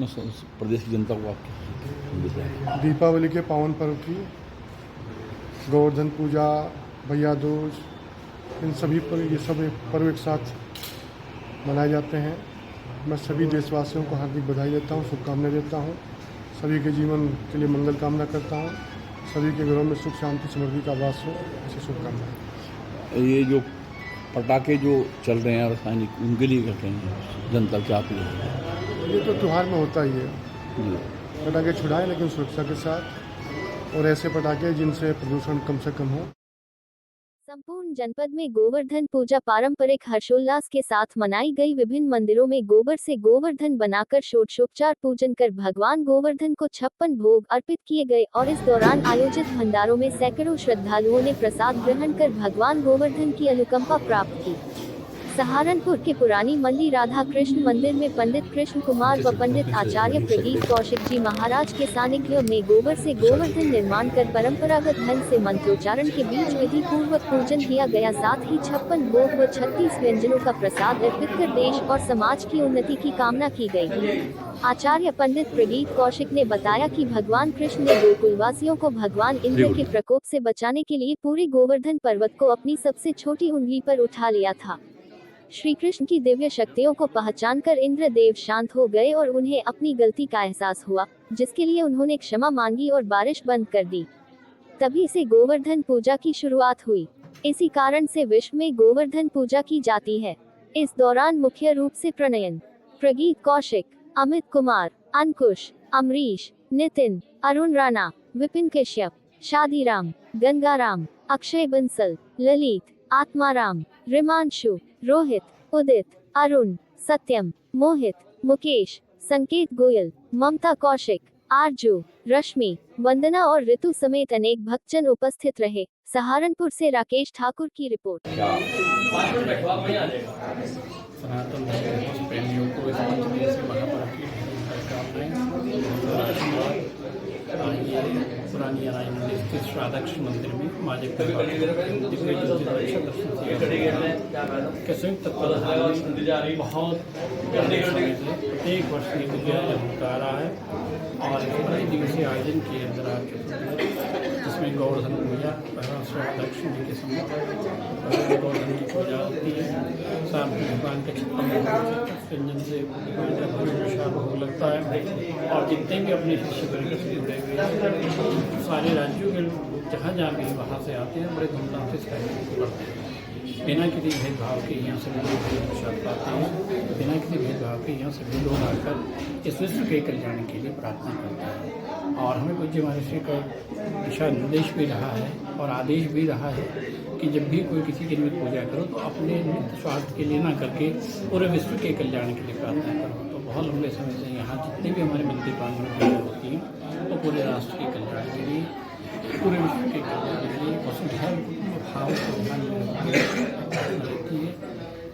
प्रदेश की जनता को आप दीपावली के पावन पर्व की, गोवर्धन पूजा, भैया दूज, इन सभी पर ये सब पर्व एक साथ मनाए जाते हैं। मैं सभी देशवासियों को हार्दिक बधाई देता हूँ, शुभकामनाएं देता हूँ। सभी के जीवन के लिए मंगल कामना करता हूँ। सभी के घरों में सुख शांति समृद्धि का वास हो, ऐसी शुभकामनाएं। ये जो पटाखे जो चल रहे हैं रासायनिक, उनके लिए कहते हैं जनता क्या अपील है? ये तो त्यौहार में होता ही है, जी, पटाखे छुड़ाएं लेकिन सुरक्षा के साथ, और ऐसे पटाखे जिनसे प्रदूषण कम से कम हो। संपूर्ण जनपद में गोवर्धन पूजा पारंपरिक हर्षोल्लास के साथ मनाई गई। विभिन्न मंदिरों में गोबर से गोवर्धन बनाकर षोडशोपचार पूजन कर भगवान गोवर्धन को 56 भोग अर्पित किए गए और इस दौरान आयोजित भंडारों में सैकड़ों श्रद्धालुओं ने प्रसाद ग्रहण कर भगवान गोवर्धन की अनुकंपा प्राप्त की। सहारनपुर के पुरानी मंडी राधा कृष्ण मंदिर में पंडित कृष्ण कुमार व पंडित आचार्य प्रदीप कौशिक जी महाराज के सानिध्य में गोबर से गोवर्धन निर्माण कर परंपरागत ढंग से मंत्रोच्चारण के बीच विधि पूर्वक पूजन किया गया। साथ ही 56 भोग व 36 व्यंजनों का प्रसाद अर्पित कर देश और समाज की उन्नति की कामना की गई। आचार्य पंडित प्रदीप कौशिक ने बताया कि भगवान कृष्ण ने गोकुलवासियों को भगवान इंद्र के प्रकोप से बचाने के लिए पूरे गोवर्धन पर्वत को अपनी सबसे छोटी उंगली पर उठा लिया था। श्री कृष्ण की दिव्य शक्तियों को पहचानकर इंद्र देव शांत हो गए और उन्हें अपनी गलती का एहसास हुआ, जिसके लिए उन्होंने क्षमा मांगी और बारिश बंद कर दी। तभी से गोवर्धन पूजा की शुरुआत हुई। इसी कारण से विश्व में गोवर्धन पूजा की जाती है। इस दौरान मुख्य रूप से प्रणयन, प्रगीत कौशिक, अमित कुमार, अंकुश, अमरीश, नितिन, अरुण राणा, विपिन कश्यप, शादीराम, गंगाराम, अक्षय बंसल, ललित, आत्माराम, रिमांशु, रोहित, उदित, अरुण, सत्यम, मोहित, मुकेश, संकेत गोयल, ममता कौशिक, आरजू, रश्मि, वंदना और ऋतु समेत अनेक भक्तजन उपस्थित रहे। सहारनपुर से राकेश ठाकुर की रिपोर्ट। सनातन धर्म प्रेमियों को इस पंचदिवसीय महापर्व की आइए पुरानी नारायण मंदिर स्थित राधा कृष्ण मंदिर में माँ जगदम्बा दिव्य ज्योति दर्शन के संयुक्त तत्वाधान में बहुत समय से प्रत्येक वर्ष ये दिव्य आयोजन होता आ रहा है और प्रति दिवसीय आयोजन के अंतर्गत जिसमें गोवर्धन पूजा पहला राधा कृष्ण जी के समय गोवर्धन की पूजा होती है। शाम को भगवान के 56 व्यंजन से भोग लगता है और जितने भी अपने शिष्य वर्ग से जुड़े हुए हैं सारे राज्यों के लोग जहाँ भी वहाँ से आते हैं, बड़े धूमधाम से इस कार्यक्रम को करते हैं। बिना किसी भेदभाव के यहाँ से लोग प्रसाद पाते हैं, बिना किसी भेदभाव के यहाँ से लोग आकर इस विश्व के कल्याण के लिए प्रार्थना करते हैं। और हमें पूज्य महर्षि का दिशा निर्देश भी रहा है और आदेश भी रहा है कि जब भी कोई किसी की निमित्त पूजा करो तो अपने नित्य स्वार्थ के लिए ना करके पूरे विश्व के कल्याण के लिए प्रार्थना करो। तो बहुत लंबे समय से यहाँ जितने भी हमारे मंदिर प्रांगण में पूजा होती है वो पूरे राष्ट्र के कल्याण के लिए, पूरे विश्व के कल्याण के लिए वसुधैव भाव को ध्यान में रहती है।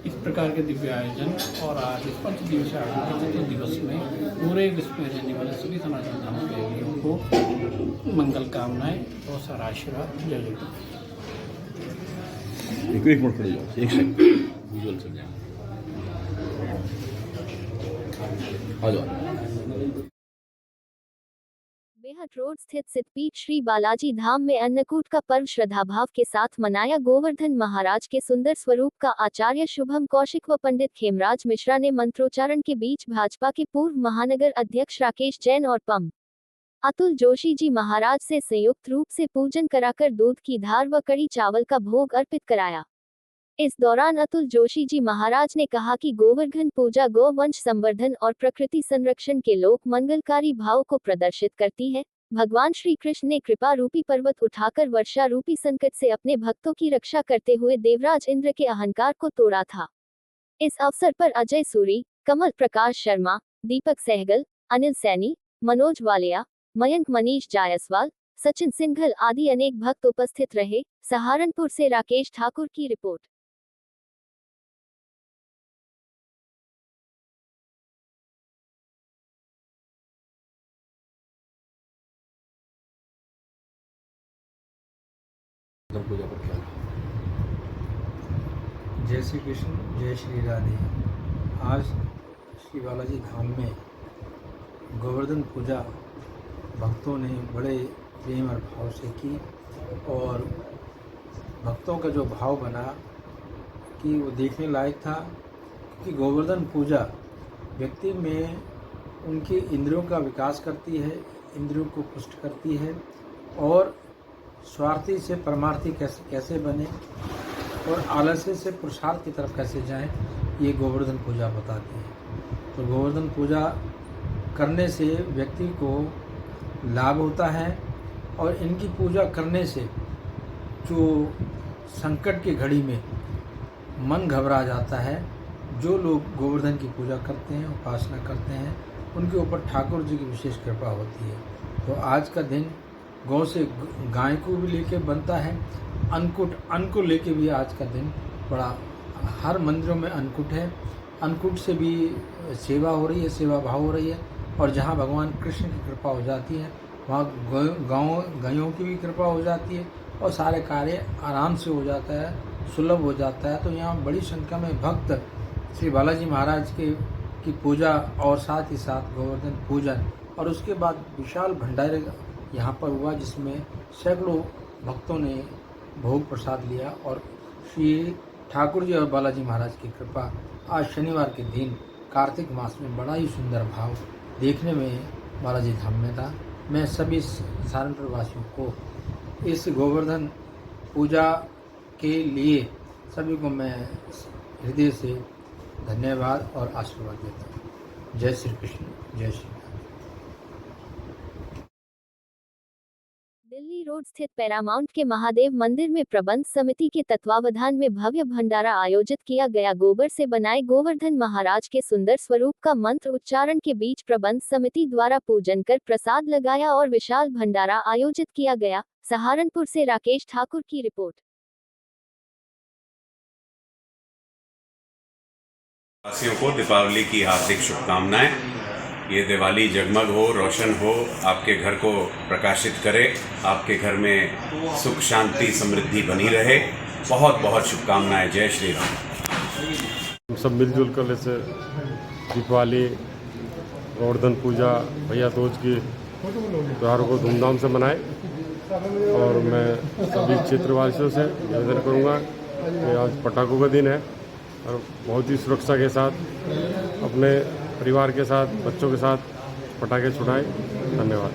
इस प्रकार के दिव्य आयोजन और आज इस 5 दिवसीय आयोजन के 4 दिवस में पूरे विश्व में रहने वाले सभी सनातन धर्म प्रेमियों को मंगल कामनाएं और सारा आशीर्वाद। जय जय। एक मिनट खड़े जाओ, एक सेकंड विजुअल चल जाए। आ जाओ। बेहट रोड स्थित सिद्धपीठ श्री बालाजी धाम में अन्नकूट का पर्व श्रद्धाभाव के साथ मनाया। गोवर्धन महाराज के सुंदर स्वरूप का आचार्य शुभम कौशिक व पंडित खेमराज मिश्रा ने मंत्रोच्चारण के बीच भाजपा के पूर्व महानगर अध्यक्ष राकेश जैन और पम अतुल जोशी जी महाराज से संयुक्त रूप से पूजन कराकर दूध की धार व कड़ी चावल का भोग अर्पित कराया। इस दौरान अतुल जोशी जी महाराज ने कहा कि गोवर्धन पूजा गौवंश संवर्धन और प्रकृति संरक्षण के लोक मंगलकारी भाव को प्रदर्शित करती है। भगवान श्री कृष्ण ने कृपा रूपी पर्वत उठाकर वर्षा रूपी संकट से अपने भक्तों की रक्षा करते हुए देवराज इंद्र के अहंकार को तोड़ा था। इस अवसर पर अजय सूरी, कमल प्रकाश शर्मा, दीपक सहगल, अनिल सैनी, मनोज वालिया, मयंक मनीष जायसवाल, सचिन सिंघल आदि अनेक भक्त उपस्थित रहे। सहारनपुर से राकेश ठाकुर की रिपोर्ट। जय श्री कृष्ण, जय श्री राधे। आज श्री बालाजी धाम में गोवर्धन पूजा भक्तों ने बड़े प्रेम और भाव से की और भक्तों का जो भाव बना कि वो देखने लायक था, क्योंकि गोवर्धन पूजा व्यक्ति में उनकी इंद्रियों का विकास करती है, इंद्रियों को पुष्ट करती है और स्वार्थी से परमार्थी कैसे बने और आलस्य से पुरुषार्थ की तरफ कैसे जाएं, ये गोवर्धन पूजा बताती है। तो गोवर्धन पूजा करने से व्यक्ति को लाभ होता है और इनकी पूजा करने से जो संकट की घड़ी में मन घबरा जाता है, जो लोग गोवर्धन की पूजा करते हैं, उपासना करते हैं, उनके ऊपर ठाकुर जी की विशेष कृपा होती है। तो आज का दिन गौ से गाय को भी लेके बनता है, अन्न को लेके भी आज का दिन बड़ा, हर मंदिरों में अन्नकूट है, अन्नकूट से भी सेवा हो रही है, सेवा भाव हो रही है और जहाँ भगवान कृष्ण की कृपा हो जाती है वहाँ गायों की भी कृपा हो जाती है और सारे कार्य आराम से हो जाता है, सुलभ हो जाता है। तो यहाँ बड़ी संख्या में भक्त श्री बालाजी महाराज की पूजा और साथ ही साथ गोवर्धन पूजन और उसके बाद विशाल भंडारे यहाँ पर हुआ, जिसमें सैकड़ों भक्तों ने भोग प्रसाद लिया और श्री ठाकुर जी और बालाजी महाराज की कृपा आज शनिवार के दिन कार्तिक मास में बड़ा ही सुंदर भाव देखने में बालाजी धाम में था। मैं सभी सहारनपुर वासियों को इस गोवर्धन पूजा के लिए सभी को मैं हृदय से धन्यवाद और आशीर्वाद देता हूँ। जय श्री कृष्ण, जय श्री राम। दिल्ली रोड स्थित पैरामाउंट के महादेव मंदिर में प्रबंध समिति के तत्वावधान में भव्य भंडारा आयोजित किया गया। गोबर से बनाए गोवर्धन महाराज के सुंदर स्वरूप का मंत्र उच्चारण के बीच प्रबंध समिति द्वारा पूजन कर प्रसाद लगाया और विशाल भंडारा आयोजित किया गया। सहारनपुर से राकेश ठाकुर की रिपोर्ट। वासियों को दीपावली की हार्दिक शुभकामनाएं। ये दिवाली जगमग हो, रोशन हो, आपके घर को प्रकाशित करे, आपके घर में सुख शांति समृद्धि बनी रहे। बहुत बहुत शुभकामनाएं। जय श्री राम। हम सब मिलजुल कर ऐसे दीपावली, गोवर्धन पूजा, भैया दूज की त्योहारों को धूमधाम से मनाए और मैं सभी क्षेत्रवासियों से निवेदन करूंगा कि आज पटाखों का दिन है और बहुत ही सुरक्षा के साथ अपने परिवार के साथ, बच्चों के साथ पटाखे छुड़ाएं। धन्यवाद।